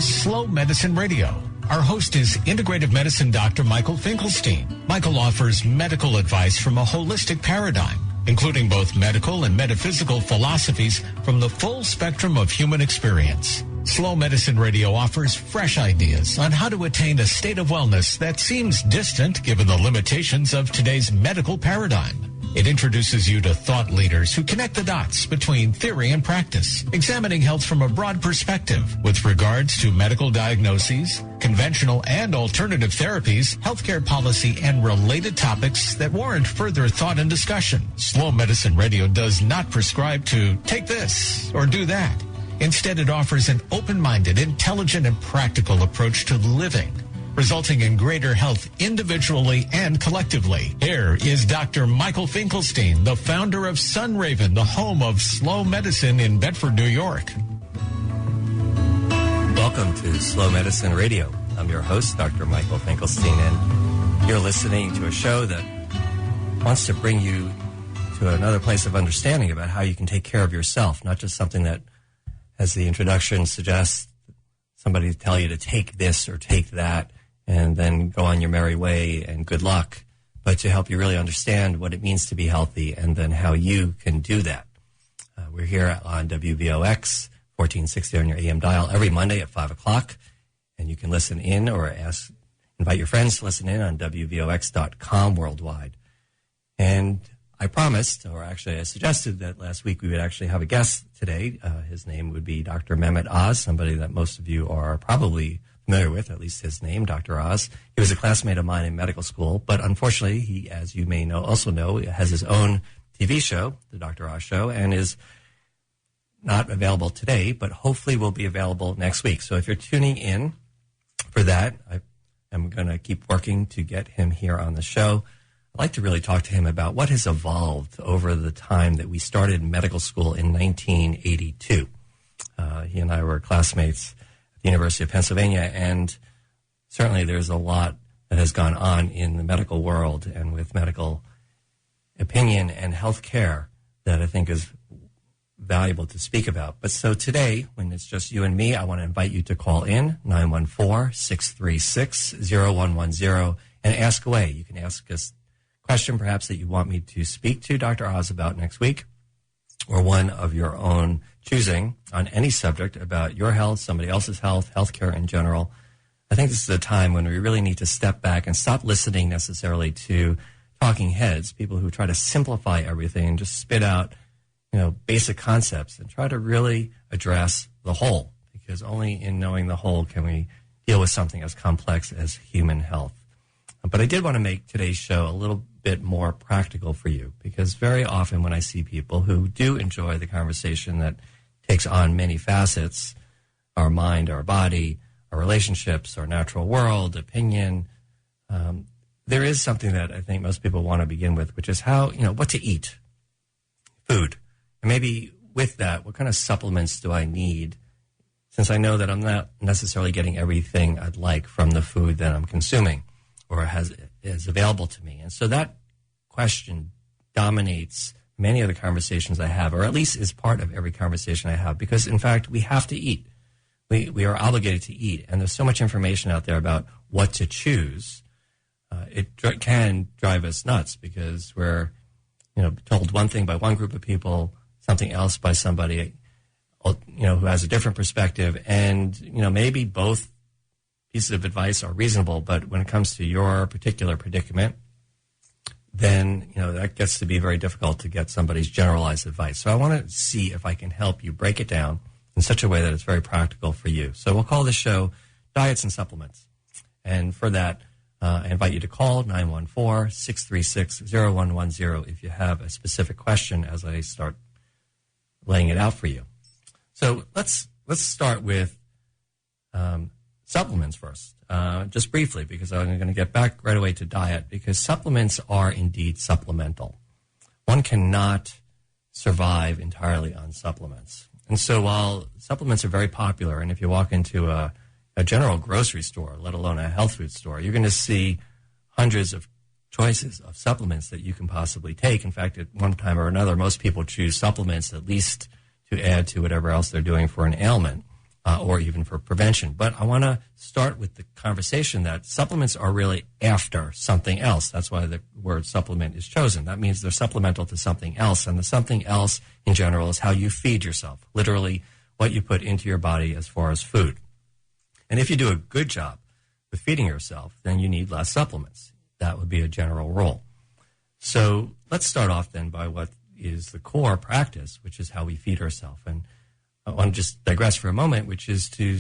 is Slow Medicine Radio. Our host is Integrative Medicine Dr. Michael Finkelstein. Michael offers medical advice from a holistic paradigm, including both medical and metaphysical philosophies from the full spectrum of human experience. Slow Medicine Radio offers fresh ideas on how to attain a state of wellness that seems distant given the limitations of today's medical paradigm. It introduces you to thought leaders who connect the dots between theory and practice, examining health from a broad perspective with regards to medical diagnoses, conventional and alternative therapies, healthcare policy, and related topics that warrant further thought and discussion. Slow Medicine Radio does not prescribe to take this or do that. Instead, it offers an open-minded, intelligent, and practical approach to living, resulting in greater health individually and collectively. Here is Dr. Michael Finkelstein, the founder of Sunraven, the home of slow medicine in Bedford, New York. Welcome to Slow Medicine Radio. I'm your host, Dr. Michael Finkelstein, and you're listening to a show that wants to bring you to another place of understanding about how you can take care of yourself, not just something that, as the introduction suggests, somebody tell you to take this or take that, and then go on your merry way and good luck, but to help you really understand what it means to be healthy and then how you can do that. We're here on WVOX, 1460 on your AM dial every Monday at 5 o'clock, and you can listen in or invite your friends to listen in on WVOX.com worldwide. And I promised, or actually I suggested that last week we would actually have a guest today. His name would be Dr. Mehmet Oz, somebody that most of you are probably familiar with, at least his name, Dr. Oz. He was a classmate of mine in medical school, but unfortunately, he, as you may also know, has his own TV show, The Dr. Oz Show, and is not available today, but hopefully will be available next week. So if you're tuning in for that, I am going to keep working to get him here on the show. I'd like to really talk to him about what has evolved over the time that we started medical school in 1982. He and I were classmates the University of Pennsylvania, and certainly there's a lot that has gone on in the medical world and with medical opinion and health care that I think is valuable to speak about. But so today, when it's just you and me, I want to invite you to call in 914-636-0110 and ask away. You can ask us a question perhaps that you want me to speak to Dr. Oz about next week, or one of your own choosing on any subject about your health, somebody else's health, healthcare in general. I think this is a time when we really need to step back and stop listening necessarily to talking heads, people who try to simplify everything and just spit out, basic concepts, and try to really address the whole, because only in knowing the whole can we deal with something as complex as human health. But I did want to make today's show a little bit more practical for you, because very often when I see people who do enjoy the conversation that takes on many facets, our mind, our body, our relationships, our natural world, opinion, there is something that I think most people want to begin with, which is how, what to eat, food. And maybe with that, what kind of supplements do I need, since I know that I'm not necessarily getting everything I'd like from the food that I'm consuming or is available to me. And so that question dominates many of the conversations I have, or at least is part of every conversation I have, because in fact, we have to eat. We are obligated to eat. And there's so much information out there about what to choose. It can drive us nuts, because we're, told one thing by one group of people, something else by somebody, who has a different perspective. And, maybe both pieces of advice are reasonable, but when it comes to your particular predicament, then, that gets to be very difficult to get somebody's generalized advice. So I want to see if I can help you break it down in such a way that it's very practical for you. So we'll call this show Diets and Supplements. And for that, I invite you to call 914-636-0110 if you have a specific question as I start laying it out for you. So let's start with supplements first, just briefly, because I'm going to get back right away to diet, because supplements are indeed supplemental. One cannot survive entirely on supplements. And so while supplements are very popular, and if you walk into a general grocery store, let alone a health food store, you're going to see hundreds of choices of supplements that you can possibly take. In fact, at one time or another, most people choose supplements at least to add to whatever else they're doing for an ailment. or even for prevention. But I want to start with the conversation that supplements are really after something else. That's why the word supplement is chosen. That means they're supplemental to something else, and the something else in general is how you feed yourself, literally what you put into your body as far as food. And if you do a good job with feeding yourself, then you need less supplements. That would be a general rule. So let's start off then by what is the core practice, which is how we feed ourselves. And I want to just digress for a moment, which is to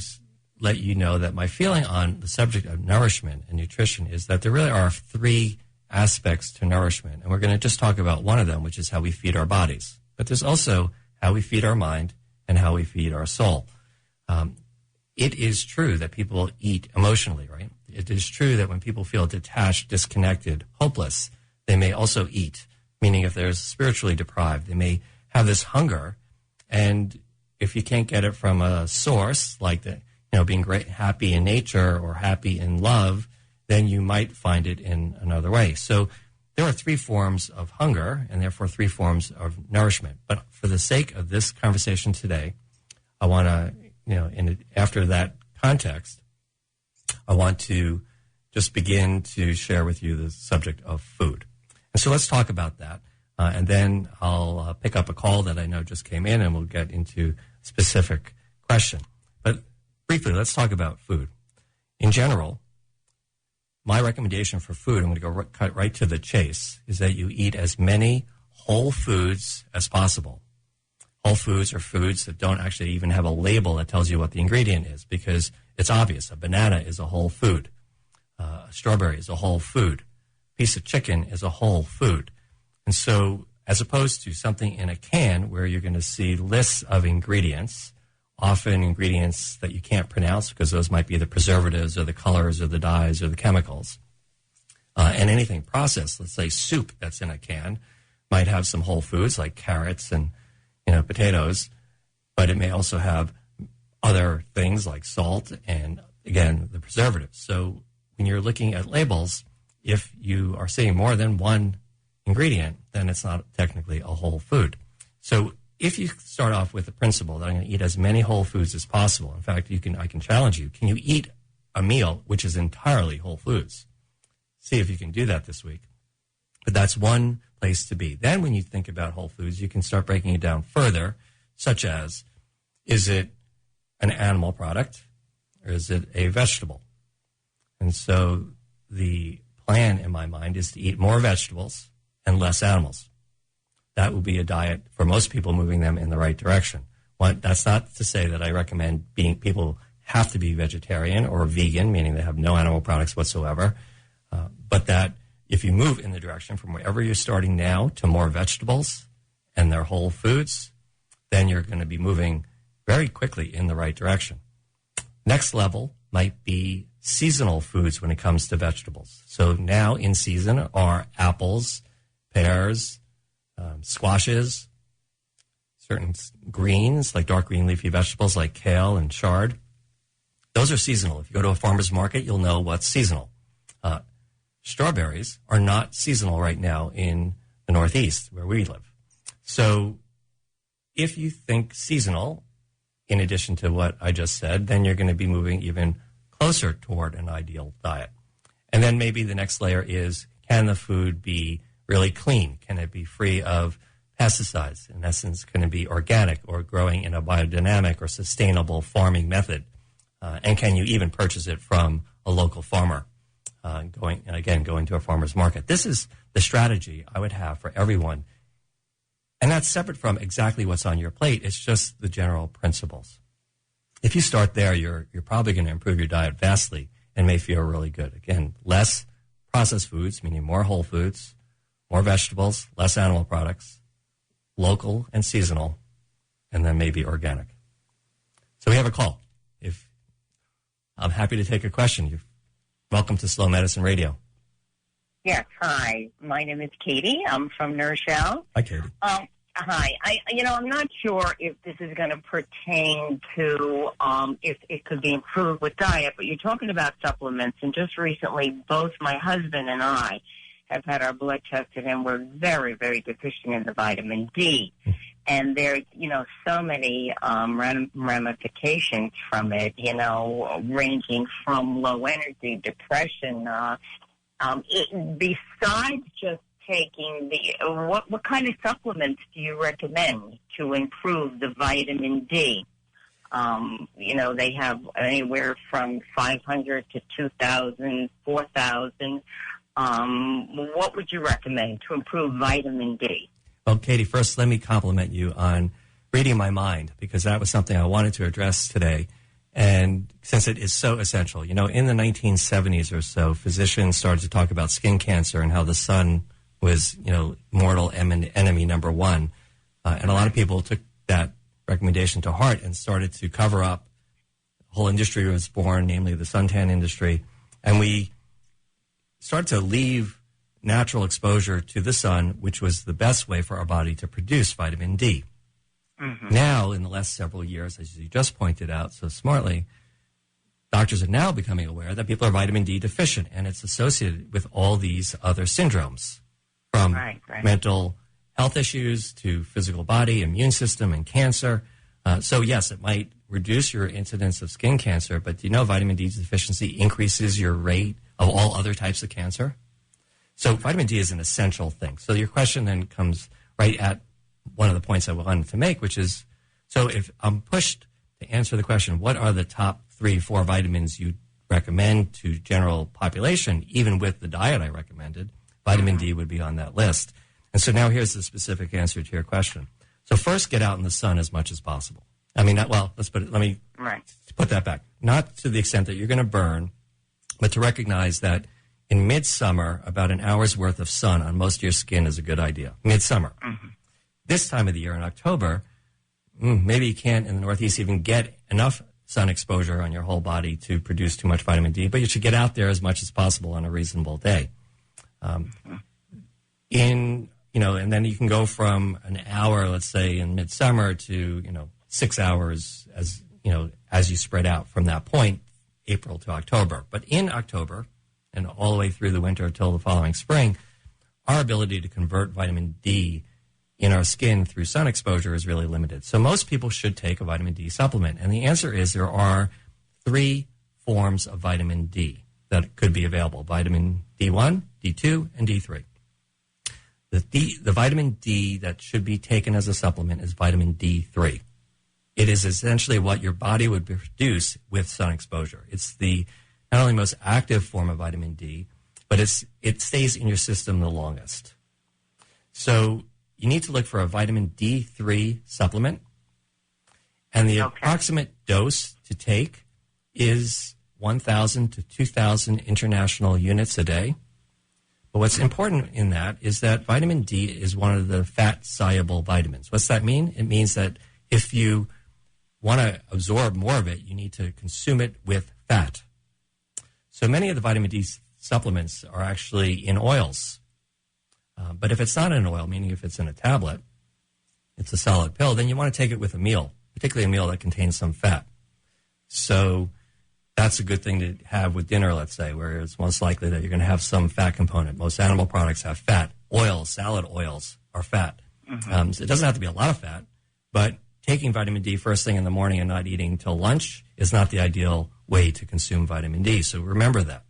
let you know that my feeling on the subject of nourishment and nutrition is that there really are three aspects to nourishment. And we're going to just talk about one of them, which is how we feed our bodies. But there's also how we feed our mind and how we feed our soul. It is true that people eat emotionally, right? It is true that when people feel detached, disconnected, hopeless, they may also eat, meaning if they're spiritually deprived, they may have this hunger. And if you can't get it from a source like being great, happy in nature or happy in love, then you might find it in another way. So there are three forms of hunger and therefore three forms of nourishment. But for the sake of this conversation today, I want to, after that context, I want to just begin to share with you the subject of food. And so let's talk about that. And then I'll pick up a call that I know just came in and we'll get into a specific question. But briefly, let's talk about food. In general, my recommendation for food, I'm going to cut right to the chase, is that you eat as many whole foods as possible. Whole foods are foods that don't actually even have a label that tells you what the ingredient is, because it's obvious. A banana is a whole food. A strawberry is a whole food. A piece of chicken is a whole food. And so as opposed to something in a can where you're going to see lists of ingredients, often ingredients that you can't pronounce because those might be the preservatives or the colors or the dyes or the chemicals. And anything processed, let's say soup that's in a can, might have some whole foods like carrots and potatoes, but it may also have other things like salt and, again, the preservatives. So when you're looking at labels, if you are seeing more than one ingredient, then it's not technically a whole food. So if you start off with the principle that I'm going to eat as many whole foods as possible, in fact, I can challenge you. Can you eat a meal which is entirely whole foods? See if you can do that this week. But that's one place to be. Then when you think about whole foods, you can start breaking it down further, such as, is it an animal product or is it a vegetable? And so the plan in my mind is to eat more vegetables and less animals. That would be a diet for most people, moving them in the right direction. That's not to say that I recommend people have to be vegetarian or vegan, meaning they have no animal products whatsoever, but that if you move in the direction from wherever you're starting now to more vegetables and their whole foods, then you're going to be moving very quickly in the right direction. Next level might be seasonal foods when it comes to vegetables. So now in season are apples, pears, squashes, certain greens like dark green leafy vegetables like kale and chard. Those are seasonal. If you go to a farmer's market, you'll know what's seasonal. Strawberries are not seasonal right now in the Northeast where we live. So if you think seasonal, in addition to what I just said, then you're going to be moving even closer toward an ideal diet. And then maybe the next layer is, can the food be really clean? Can it be free of pesticides? In essence, can it be organic or growing in a biodynamic or sustainable farming method? And can you even purchase it from a local farmer? Going to a farmer's market. This is the strategy I would have for everyone. And that's separate from exactly what's on your plate. It's just the general principles. If you start there, you're probably going to improve your diet vastly and may feel really good. Again, less processed foods, meaning more whole foods, more vegetables, less animal products, local and seasonal, and then maybe organic. So we have a call. I'm happy to take a question. Welcome to Slow Medicine Radio. Yes, hi. My name is Katie. I'm from New Rochelle. Hi, Katie. Hi. I'm not sure if this is going to pertain to if it could be improved with diet, but you're talking about supplements, and just recently, both my husband and I have had our blood tested, and we're very, very deficient in the vitamin D. And there's, so many ramifications from it, ranging from low energy, depression. Besides just taking what kind of supplements do you recommend to improve the vitamin D? They have anywhere from 500 to 2,000, 4,000. What would you recommend to improve vitamin D? Well, Katie, first let me compliment you on reading my mind, because that was something I wanted to address today. And since it is so essential, in the 1970s or so, physicians started to talk about skin cancer and how the sun was, mortal enemy number one. And a lot of people took that recommendation to heart and started to cover up. The whole industry was born, namely the suntan industry. And we started to leave natural exposure to the sun, which was the best way for our body to produce vitamin D. Mm-hmm. Now, in the last several years, as you just pointed out so smartly, doctors are now becoming aware that people are vitamin D deficient, and it's associated with all these other syndromes, from mental health issues to physical body, immune system, and cancer. So, yes, it might reduce your incidence of skin cancer, but do you know vitamin D deficiency increases your rate of all other types of cancer? So vitamin D is an essential thing. So your question then comes right at one of the points I wanted to make, which is, so if I'm pushed to answer the question, what are the top 3-4 vitamins you recommend to general population, even with the diet I recommended, vitamin D would be on that list. And so now here's the specific answer to your question. So first, get out in the sun as much as possible. I mean, let me put that back. Not to the extent that you're going to burn, but to recognize that in midsummer, about an hour's worth of sun on most of your skin is a good idea. Midsummer. Mm-hmm. This time of the year, in October, maybe you can't in the Northeast even get enough sun exposure on your whole body to produce too much vitamin D, but you should get out there as much as possible on a reasonable day. And then you can go from an hour, let's say, in midsummer to, 6 hours as you spread out from that point, April to October. But in October, and all the way through the winter until the following spring, our ability to convert vitamin D in our skin through sun exposure is really limited. So most people should take a vitamin D supplement. And the answer is there are 3 forms of vitamin D that could be available: vitamin D1, D2, and D3. The vitamin D that should be taken as a supplement is vitamin D3. It is essentially what your body would produce with sun exposure. It's the not only most active form of vitamin D, but it stays in your system the longest. So you need to look for a vitamin D3 supplement, and the approximate dose to take is 1,000 to 2,000 international units a day. But what's important in that is that vitamin D is one of the fat-soluble vitamins. What's that mean? It means that if you want to absorb more of it, you need to consume it with fat. So many of the vitamin D supplements are actually in oils. But if it's not in an oil, meaning if it's in a tablet, it's a solid pill, then you want to take it with a meal, particularly a meal that contains some fat. So that's a good thing to have with dinner, let's say, where it's most likely that you're going to have some fat component. Most animal products have fat. Oils, salad oils are fat. Mm-hmm. So it doesn't have to be a lot of fat, but taking vitamin D first thing in the morning and not eating till lunch is not the ideal way to consume vitamin D. So remember that.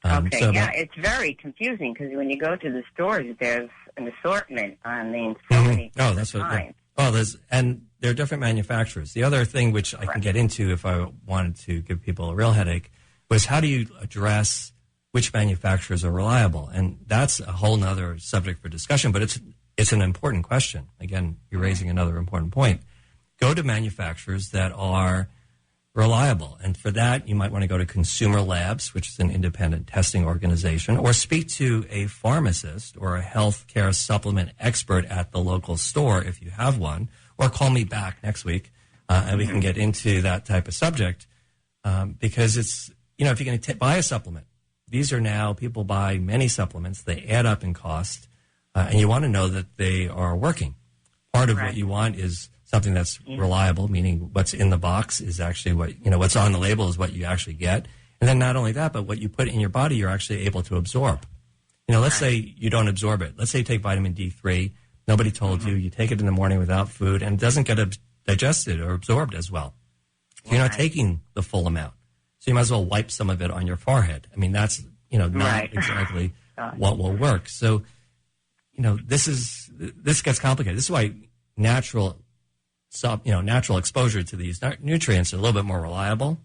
It's very confusing because when you go to the stores, there's an assortment. I mean, so many kinds. And there are different manufacturers. The other thing which I can get into if I wanted to give people a real headache was how do you address which manufacturers are reliable? And that's a whole nother subject for discussion, but it's an important question. Again, you're raising another important point. Go to manufacturers that are reliable. And for that, you might want to go to Consumer Labs, which is an independent testing organization, or speak to a pharmacist or a healthcare supplement expert at the local store if you have one, or call me back next week and we can get into that type of subject because it's, if you're going to buy a supplement, these are now, people buy many supplements, they add up in cost, and you want to know that they are working. Part of what you want is something that's reliable, meaning what's in the box is actually what's on the label is what you actually get. And then not only that, but what you put in your body, you're actually able to absorb. Let's say you don't absorb it. Let's say you take vitamin D3, Nobody told you. You take it in the morning without food, and it doesn't get digested or absorbed as well. So you're not taking the full amount. So you might as well wipe some of it on your forehead. I mean, that's, not exactly what will work. So, this gets complicated. This is why natural exposure to these nutrients are a little bit more reliable.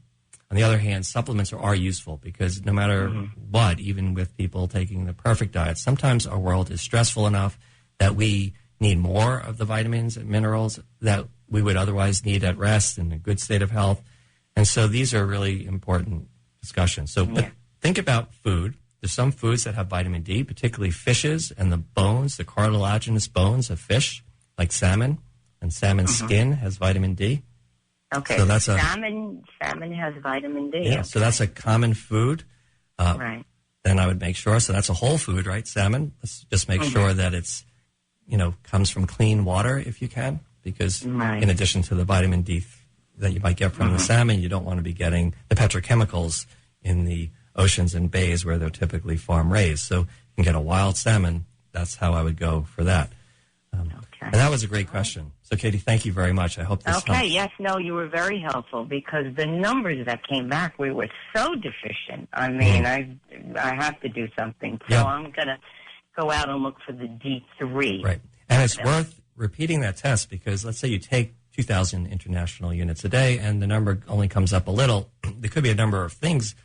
On the other hand, supplements are useful because no matter what, even with people taking the perfect diet, sometimes our world is stressful enough that we need more of the vitamins and minerals that we would otherwise need at rest and a good state of health. And so these are really important discussions. So but think about food. There's some foods that have vitamin D, particularly fishes and the bones, the cartilaginous bones of fish, like salmon. And salmon skin has vitamin D. Okay, so that's salmon has vitamin D. Yeah, so that's a common food. Right. Then I would make sure, so that's a whole food, right, salmon? Let's just make sure that it's, comes from clean water if you can, because in addition to the vitamin D that you might get from the salmon, you don't want to be getting the petrochemicals in the oceans and bays where they're typically farm raised. So you can get a wild salmon. That's how I would go for that. And that was a great question. So, Katie, thank you very much. I hope this helps. Okay, yes, no, you were very helpful because the numbers that came back, we were so deficient. I mean, I have to do something. So I'm going to go out and look for the D3. Right. And it's worth repeating that test because let's say you take 2,000 international units a day and the number only comes up a little. There could be a number of things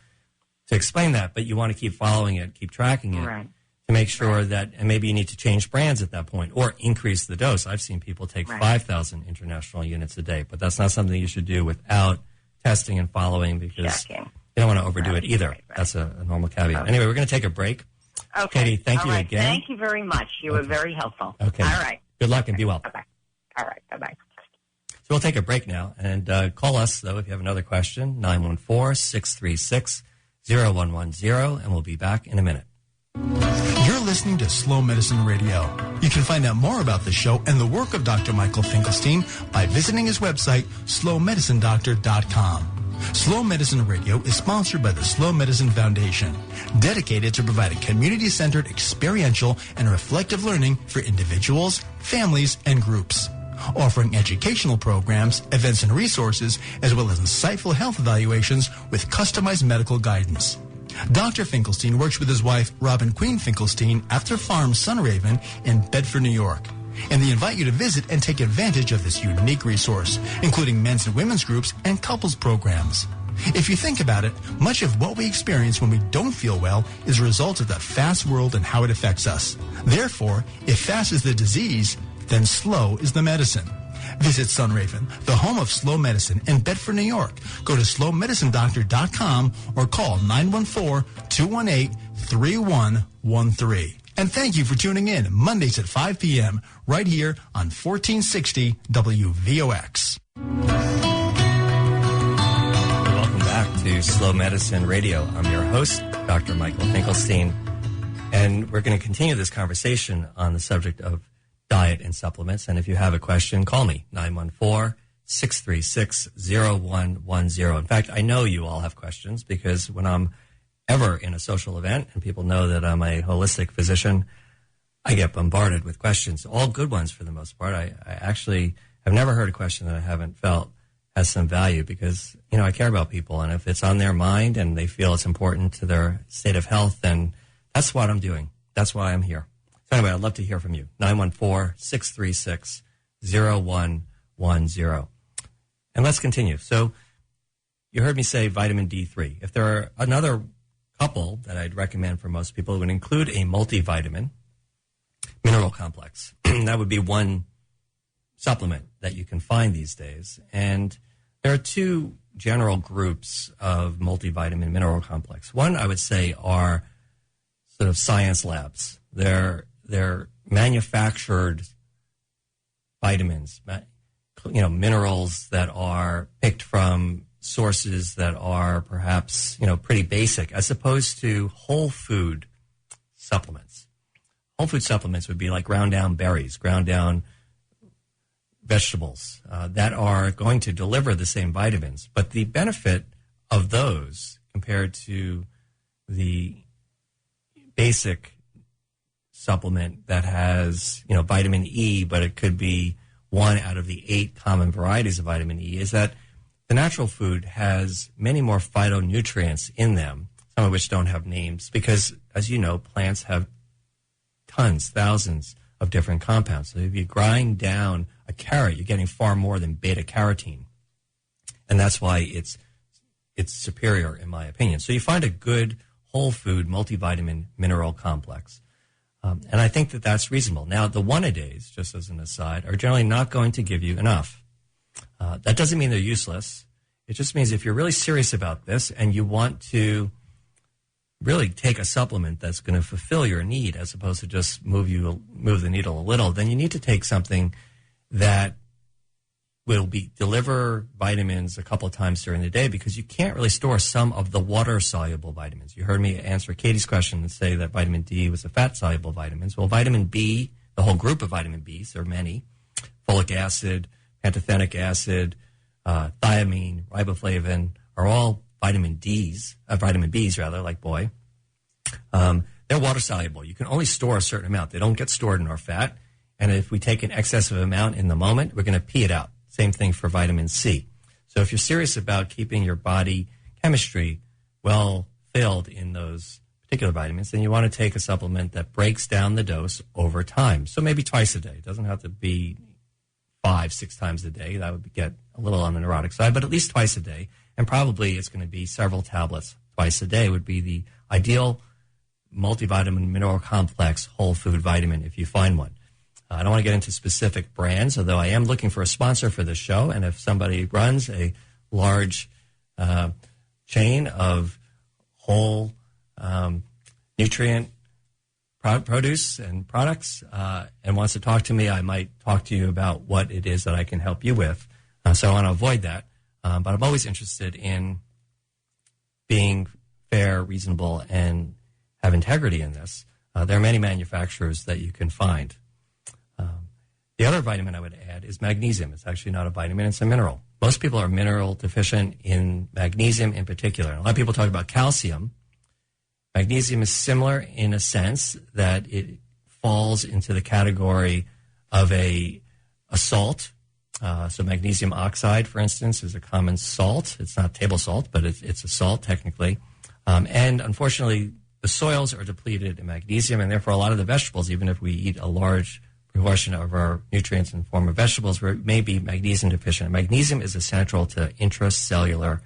to explain that, but you want to keep following it, keep tracking it. Right. To make sure that, and maybe you need to change brands at that point or increase the dose. I've seen people take 5,000 international units a day, but that's not something you should do without testing and following because you don't want to overdo it either. That's a normal caveat. Anyway, we're going to take a break. Okay. Katie, thank you again. Thank you very much. You were very helpful. Okay. All right. Good luck and be well. Bye-bye. All right. Bye-bye. So we'll take a break now and call us, though, if you have another question, 914-636-0110, and we'll be back in a minute. You're listening to Slow Medicine Radio. You can find out more about the show and the work of Dr. Michael Finkelstein by visiting his website, slowmedicinedoctor.com. Slow Medicine Radio is sponsored by the Slow Medicine Foundation, dedicated to providing community-centered, experiential, and reflective learning for individuals, families, and groups, offering educational programs, events, and resources, as well as insightful health evaluations with customized medical guidance. Dr. Finkelstein works with his wife, Robin Queen Finkelstein, at their farm, Sunraven, in Bedford, New York. And they invite you to visit and take advantage of this unique resource, including men's and women's groups and couples programs. If you think about it, much of what we experience when we don't feel well is a result of the fast world and how it affects us. Therefore, if fast is the disease, then slow is the medicine. Visit Sunraven, the home of slow medicine in Bedford, New York. Go to slowmedicinedoctor.com or call 914-218-3113. And thank you for tuning in Mondays at 5 p.m. right here on 1460 WVOX. Welcome back to Slow Medicine Radio. I'm your host, Dr. Michael Finkelstein, and we're going to continue this conversation on the subject of diet and supplements. And if you have a question, call me, 914-636-0110. In fact, I know you all have questions because when I'm ever in a social event and people know that I'm a holistic physician, I get bombarded with questions, all good ones for the most part. I actually have never heard a question that I haven't felt has some value because, I care about people. And if it's on their mind and they feel it's important to their state of health, then that's what I'm doing. That's why I'm here. So anyway, I'd love to hear from you. 914-636-0110. And let's continue. So you heard me say vitamin D3. If there are another couple that I'd recommend for most people, it would include a multivitamin mineral complex. That would be one supplement that you can find these days. And there are two general groups of multivitamin mineral complex. One, I would say, are sort of science labs. They're manufactured vitamins, minerals that are picked from sources that are perhaps, pretty basic, as opposed to whole food supplements. Whole food supplements would be like ground down berries, ground down vegetables that are going to deliver the same vitamins. But the benefit of those compared to the basic supplement that has, vitamin E, but it could be one out of the 8 common varieties of vitamin E, is that the natural food has many more phytonutrients in them, some of which don't have names, because, as you know, plants have tons, thousands of different compounds. So if you grind down a carrot, you're getting far more than beta-carotene. And that's why it's superior, in my opinion. So you find a good whole food multivitamin mineral complex. And I think that that's reasonable. Now, the one-a-days, just as an aside, are generally not going to give you enough. That doesn't mean they're useless. It just means if you're really serious about this and you want to really take a supplement that's going to fulfill your need as opposed to just move the needle a little, then you need to take something that will deliver vitamins a couple of times during the day, because you can't really store some of the water-soluble vitamins. You heard me answer Katie's question and say that vitamin D was a fat-soluble vitamin. Well, vitamin B, the whole group of vitamin Bs, there are many, folic acid, pantothenic acid, thiamine, riboflavin, are all vitamin Bs, like boy. They're water-soluble. You can only store a certain amount. They don't get stored in our fat. And if we take an excessive amount in the moment, we're going to pee it out. Same thing for vitamin C. So if you're serious about keeping your body chemistry well filled in those particular vitamins, then you want to take a supplement that breaks down the dose over time. So maybe twice a day. It doesn't have to be 5-6 times a day. That would get a little on the neurotic side, but at least twice a day. And probably it's going to be several tablets twice a day would be the ideal multivitamin mineral complex whole food vitamin if you find one. I don't want to get into specific brands, although I am looking for a sponsor for this show. And if somebody runs a large chain of whole nutrient produce and products and wants to talk to me, I might talk to you about what it is that I can help you with. So I want to avoid that. But I'm always interested in being fair, reasonable, and have integrity in this. There are many manufacturers that you can find. The other vitamin I would add is magnesium. It's actually not a vitamin, it's a mineral. Most people are mineral deficient in magnesium in particular. And a lot of people talk about calcium. Magnesium is similar in a sense that it falls into the category of a salt. So magnesium oxide, for instance, is a common salt. It's not table salt, but it's a salt technically. And unfortunately, the soils are depleted in magnesium, and therefore a lot of the vegetables, even if we eat a large proportion of our nutrients in the form of vegetables, we may be magnesium deficient. Magnesium is essential to intracellular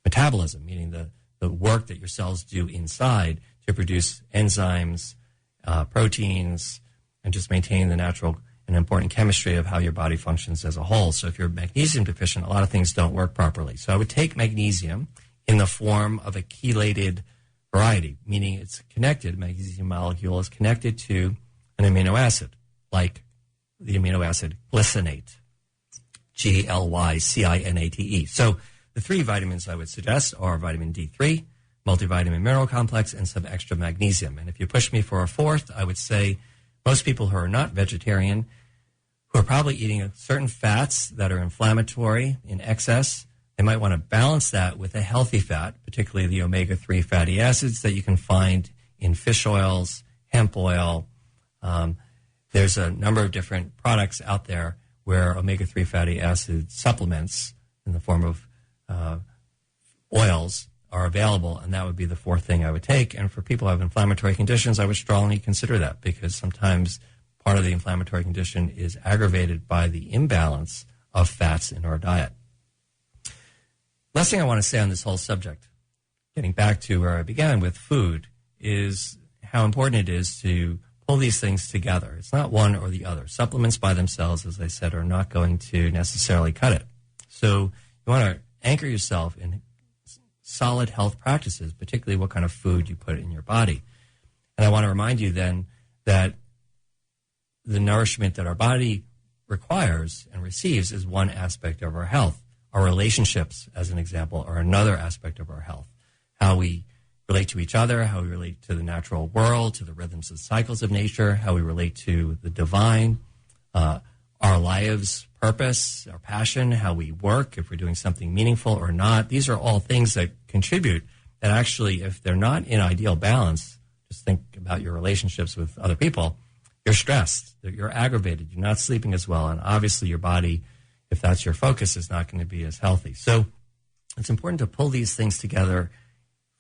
metabolism, meaning the work that your cells do inside to produce enzymes, proteins, and just maintain the natural and important chemistry of how your body functions as a whole. So if you're magnesium deficient, a lot of things don't work properly. So I would take magnesium in the form of a chelated variety, meaning it's connected, magnesium molecule is connected to an amino acid, like the amino acid glycinate, Glycinate. So the 3 vitamins I would suggest are vitamin D3, multivitamin mineral complex, and some extra magnesium. And if you push me for a 4th, I would say most people who are not vegetarian, who are probably eating certain fats that are inflammatory in excess, they might want to balance that with a healthy fat, particularly the omega-3 fatty acids that you can find in fish oils, hemp oil. There's a number of different products out there where omega-3 fatty acid supplements in the form of oils are available, and that would be the 4th thing I would take. And for people who have inflammatory conditions, I would strongly consider that, because sometimes part of the inflammatory condition is aggravated by the imbalance of fats in our diet. Last thing I want to say on this whole subject, getting back to where I began with food, is how important it is to pull these things together. It's not one or the other. Supplements by themselves, as I said, are not going to necessarily cut it. So you want to anchor yourself in solid health practices, particularly what kind of food you put in your body. And I want to remind you then that the nourishment that our body requires and receives is one aspect of our health. Our relationships, as an example, are another aspect of our health. How we relate to each other, how we relate to the natural world, to the rhythms and cycles of nature, how we relate to the divine, our lives' purpose, our passion, how we work, if we're doing something meaningful or not. These are all things that contribute that actually, if they're not in ideal balance, Just think about your relationships with other people. You're stressed, you're aggravated, you're not sleeping as well, and obviously your body, if that's your focus, is not going to be as healthy. So it's important to pull these things together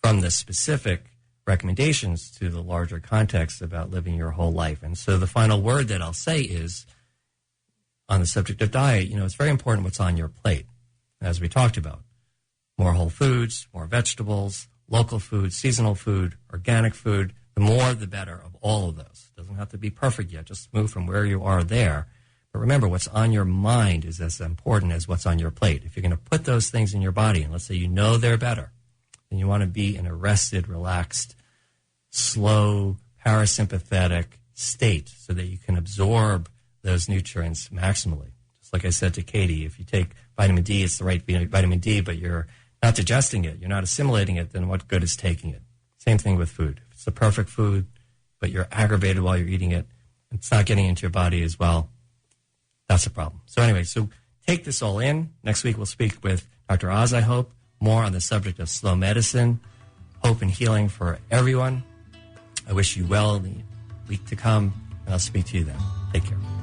from the specific recommendations to the larger context about living your whole life. And so the final word that I'll say is, on the subject of diet, it's very important what's on your plate, as we talked about. More whole foods, more vegetables, local food, seasonal food, organic food. The more, the better of all of those. It doesn't have to be perfect yet. Just move from where you are there. But remember, what's on your mind is as important as what's on your plate. If you're going to put those things in your body, and let's say they're better, then you want to be in a rested, relaxed, slow, parasympathetic state so that you can absorb those nutrients maximally. Just like I said to Katie, if you take vitamin D, it's the right vitamin D, but you're not digesting it, you're not assimilating it, then what good is taking it? Same thing with food. If it's the perfect food, but you're aggravated while you're eating it, it's not getting into your body as well, that's a problem. So anyway, take this all in. Next week we'll speak with Dr. Oz, I hope, more on the subject of slow medicine, hope and healing for everyone. I wish you well in the week to come, and I'll speak to you then. Take care.